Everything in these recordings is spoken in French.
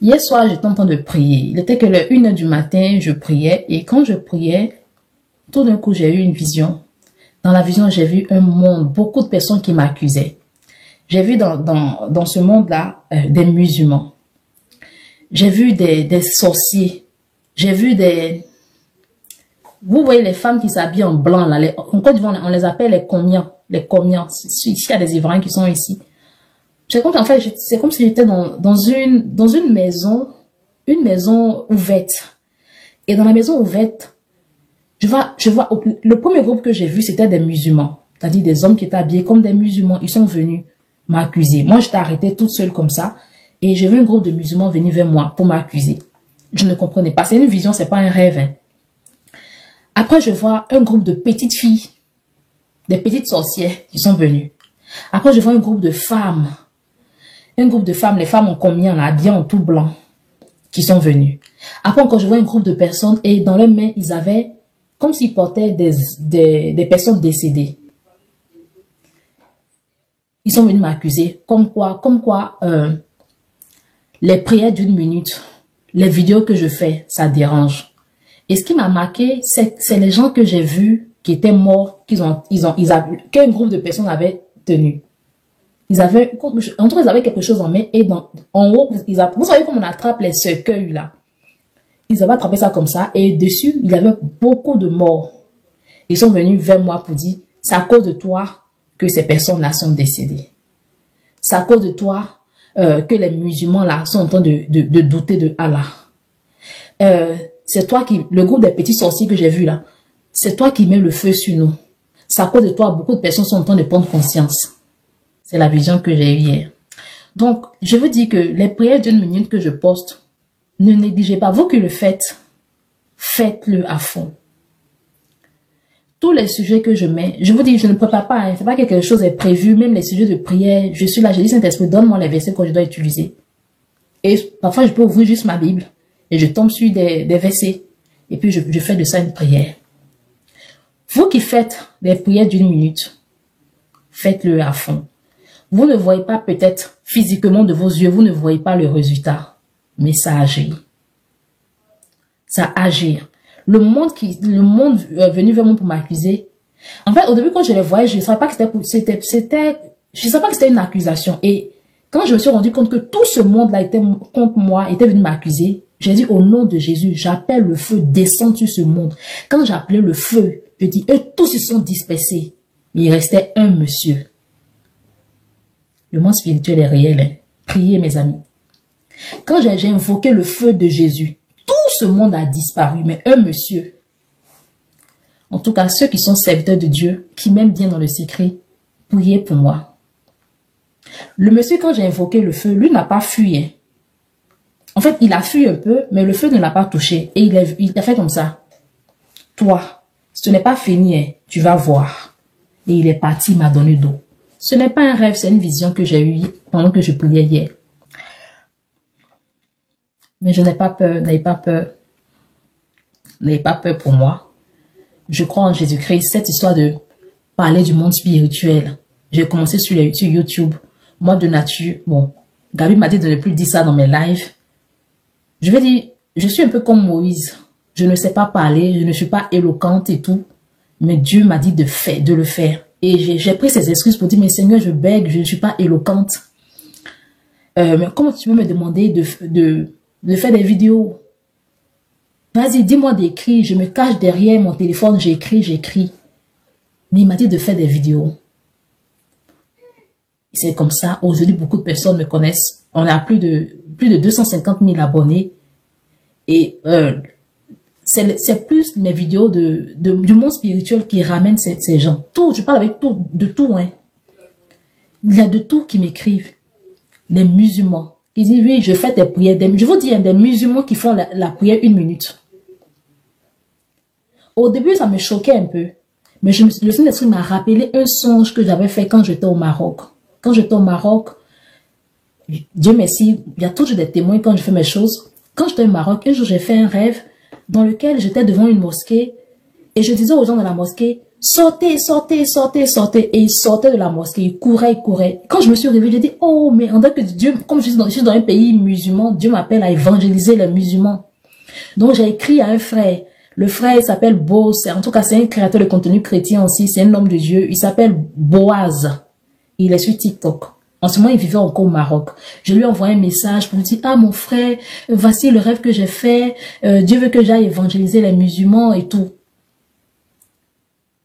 Hier soir, j'étais en train de prier. Il était que le 1h du matin, je priais. Et quand je priais, tout d'un coup, j'ai eu une vision. Dans la vision, j'ai vu un monde, beaucoup de personnes qui m'accusaient. J'ai vu dans ce monde-là des musulmans. J'ai vu des sorciers. J'ai vu des... Vous voyez les femmes qui s'habillent en blanc, là. En Côte d'Ivoire, on les appelle les comians. Les comians. Ici, il y a des Ivoiriens qui sont ici. C'est comme, en fait, c'est comme si j'étais dans une maison ouverte. Et dans la maison ouverte, je vois, le premier groupe que j'ai vu, c'était des musulmans. C'est-à-dire des hommes qui étaient habillés comme des musulmans. Ils sont venus m'accuser. Moi, j'étais arrêtée toute seule comme ça. Et j'ai vu un groupe de musulmans venir vers moi pour m'accuser. Je ne comprenais pas. C'est une vision, c'est pas un rêve. Hein. Après, je vois un groupe de petites filles, des petites sorcières qui sont venues. Après, je vois un groupe de femmes. Un groupe de femmes, les femmes ont combien là, habillées en tout blanc, qui sont venues. Après encore, je vois un groupe de personnes et dans leurs mains, ils avaient, comme s'ils portaient des personnes décédées. Ils sont venus m'accuser, comme quoi, les prières d'une minute, les vidéos que je fais, ça dérange. Et ce qui m'a marqué, c'est les gens que j'ai vus qui étaient morts, qu'un groupe de personnes avait tenu. Ils avaient quelque chose en main et en haut, vous savez comment on attrape les cercueils là. Ils avaient attrapé ça comme ça et dessus, il y avait beaucoup de morts. Ils sont venus vers moi pour dire, c'est à cause de toi que ces personnes-là sont décédées. C'est à cause de toi que les musulmans là sont en train de douter de Allah. C'est toi le groupe des petits sorciers que j'ai vu là, c'est toi qui mets le feu sur nous. C'est à cause de toi, beaucoup de personnes sont en train de prendre conscience. C'est la vision que j'ai eue hier. Donc, je veux dire que les prières d'une minute que je poste, ne négligez pas. Vous qui le faites, faites-le à fond. Tous les sujets que je mets, je vous dis, je ne prépare pas. Hein, c'est pas que quelque chose est prévu. Même les sujets de prière, je suis là, je dis Saint-Esprit, donne-moi les versets que je dois utiliser. Et parfois, je peux ouvrir juste ma Bible et je tombe sur des versets. Et puis, je fais de ça une prière. Vous qui faites des prières d'une minute, faites-le à fond. Vous ne voyez pas peut-être physiquement de vos yeux, vous ne voyez pas le résultat, mais ça agit. Ça agit. Le monde venu vers moi pour m'accuser. En fait, au début, quand je les voyais, je ne savais pas que c'était une accusation. Et quand je me suis rendu compte que tout ce monde-là était contre moi, était venu m'accuser, j'ai dit au nom de Jésus, j'appelle le feu, descend sur ce monde. Quand j'appelais le feu, je dis, eux tous se sont dispersés. Mais il restait un monsieur. Le monde spirituel est réel. Hein. Priez, mes amis. Quand j'ai invoqué le feu de Jésus, tout ce monde a disparu, mais un monsieur. En tout cas, ceux qui sont serviteurs de Dieu, qui m'aiment bien dans le secret, priez pour moi. Le monsieur, quand j'ai invoqué le feu, lui n'a pas fui. Hein. En fait, il a fui un peu, mais le feu ne l'a pas touché. Et il a fait comme ça. Toi, ce n'est pas fini, hein, tu vas voir. Et il est parti, il m'a donné d'eau. Ce n'est pas un rêve, c'est une vision que j'ai eue pendant que je priais hier. Mais je n'ai pas peur, n'ayez pas peur. N'ayez pas peur pour moi. Je crois en Jésus-Christ. Cette histoire de parler du monde spirituel. J'ai commencé sur YouTube. Moi de nature, bon, Gabi m'a dit de ne plus dire ça dans mes lives. Je vais dire, je suis un peu comme Moïse. Je ne sais pas parler, je ne suis pas éloquente et tout. Mais Dieu m'a dit de le faire. Et j'ai pris ces excuses pour dire, mais Seigneur, je bègue, je ne suis pas éloquente. Mais comment tu peux me demander de faire des vidéos? Vas-y, dis-moi d'écrire. Je me cache derrière mon téléphone, j'écris. Mais il m'a dit de faire des vidéos. C'est comme ça. Aujourd'hui, beaucoup de personnes me connaissent. On a plus de 250 000 abonnés. Et c'est plus mes vidéos du monde spirituel qui ramènent ces gens. Tout, je parle avec de tout. Hein. Il y a de tout qui m'écrivent. Les musulmans. Ils disent, oui, je fais des prières. Je vous dis, il y a des musulmans qui font la prière une minute. Au début, ça me choquait un peu. Mais le Saint-Esprit m'a rappelé un songe que j'avais fait quand j'étais au Maroc. Quand j'étais au Maroc, Dieu merci, il y a toujours des témoins quand je fais mes choses. Quand j'étais au Maroc, un jour, j'ai fait un rêve dans lequel j'étais devant une mosquée et je disais aux gens de la mosquée, sortez, sortez, sortez, sortez. Et ils sortaient de la mosquée, ils couraient, ils couraient. Quand je me suis réveillée, j'ai dit, oh, mais on dirait que Dieu, comme je suis dans un pays musulman, Dieu m'appelle à évangéliser les musulmans. Donc j'ai écrit à un frère. Le frère, il s'appelle Boaz. En tout cas, c'est un créateur de contenu chrétien aussi. C'est un homme de Dieu. Il s'appelle Boaz. Il est sur TikTok. En ce moment, il vivait encore au Maroc. Je lui ai envoyé un message pour lui dire, ah, mon frère, voici le rêve que j'ai fait. Dieu veut que j'aille évangéliser les musulmans et tout.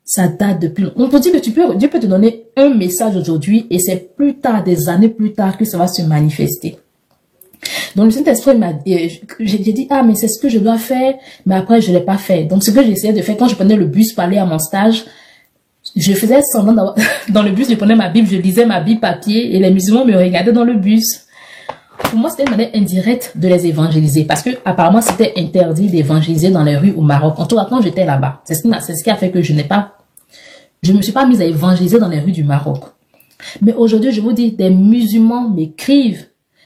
Ça date depuis... On peut dire que Dieu peut te donner un message aujourd'hui et c'est plus tard, des années plus tard, que ça va se manifester. Donc le Saint-Esprit m'a dit, j'ai dit, ah, mais c'est ce que je dois faire, mais après je l'ai pas fait. Donc ce que j'essayais de faire, quand je prenais le bus pour aller à mon stage, je faisais semblant dans le bus, je prenais ma Bible, je lisais ma Bible papier et les musulmans me regardaient dans le bus. Pour moi, c'était une manière indirecte de les évangéliser parce que apparemment c'était interdit d'évangéliser dans les rues au Maroc. En tout cas, quand j'étais là-bas, c'est ce qui a fait que je me suis pas mise à évangéliser dans les rues du Maroc. Mais aujourd'hui, je vous dis, des musulmans m'écrivent.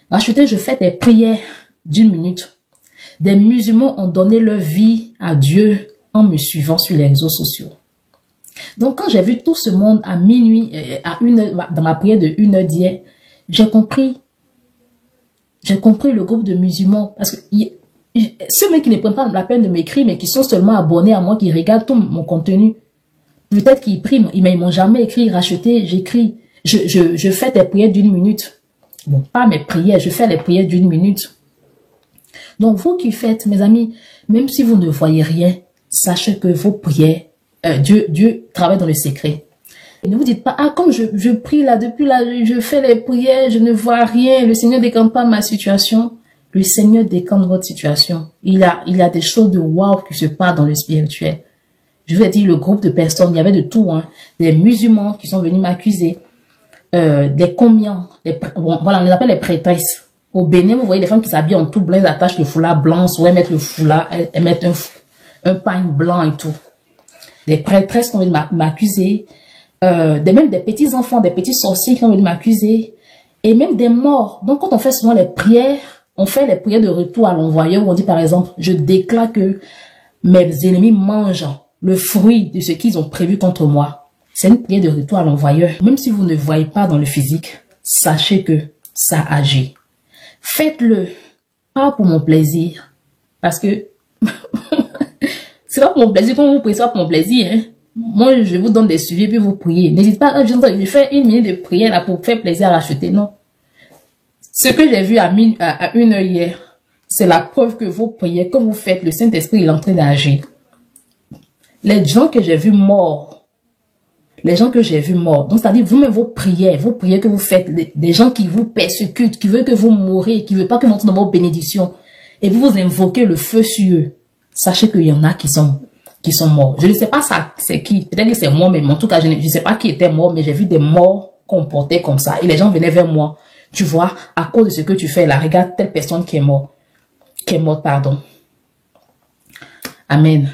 Acheter, je fais des prières d'1 minute. Des musulmans ont donné leur vie à Dieu en me suivant sur les réseaux sociaux. Donc, quand j'ai vu tout ce monde à minuit, dans ma prière de 1 heure d'hier, j'ai compris le groupe de musulmans. Parce que ceux qui ne prennent pas la peine de m'écrire, mais qui sont seulement abonnés à moi, qui regardent tout mon contenu, peut-être qu'ils priment, mais ils m'ont jamais écrit, racheté, j'écris. Je fais des prières d'1 minute. Bon, pas mes prières, je fais les prières d'1 minute. Donc, vous qui faites, mes amis, même si vous ne voyez rien, sachez que vos prières, Dieu travaille dans le secret. Et ne vous dites pas, ah, comme je prie là, depuis là, je fais les prières, je ne vois rien, le Seigneur décante pas ma situation. Le Seigneur décante votre situation. Il y a des choses de waouh qui se passent dans le spirituel. Je vous ai dit, le groupe de personnes, il y avait de tout, hein. Des musulmans qui sont venus m'accuser. Des commiants, voilà, on les appelle les prêtresses. Au Bénin, vous voyez les femmes qui s'habillent en tout blanc, elles attachent le foulard blanc, soit elles mettent le foulard, elles mettent un pagne blanc et tout. Des prêtresses qui ont envie de m'accuser, même des petits enfants, des petits sorciers qui ont envie de m'accuser, et même des morts. Donc quand on fait souvent les prières, on fait les prières de retour à l'envoyeur, où on dit par exemple, je déclare que mes ennemis mangent le fruit de ce qu'ils ont prévu contre moi. C'est une prière de retour à l'envoyeur. Même si vous ne voyez pas dans le physique, sachez que ça agit. Faites-le, pas pour mon plaisir. Parce que c'est pas pour mon plaisir, quand vous priez, c'est pas pour mon plaisir. Hein. Moi, je vous donne des suivis, puis vous priez. N'hésitez pas, je fais 1 minute de prière là pour faire plaisir à racheter. Non. Ce que j'ai vu à 1 heure hier, c'est la preuve que vos prières, comme vous faites, le Saint-Esprit est en train d'agir. Les gens que j'ai vus morts, donc c'est-à-dire vous-même vos prières que vous faites, des gens qui vous persécutent, qui veulent que vous mouriez, qui ne veulent pas que vous montrez dans vos bénédictions, et vous invoquez le feu sur eux, sachez qu'il y en a qui sont morts. Je ne sais pas ça, c'est qui, peut-être que c'est moi, mais en tout cas, je ne sais pas qui était mort, mais j'ai vu des morts comportés comme ça, et les gens venaient vers moi, tu vois, à cause de ce que tu fais là, regarde telle personne qui est morte, pardon. Amen.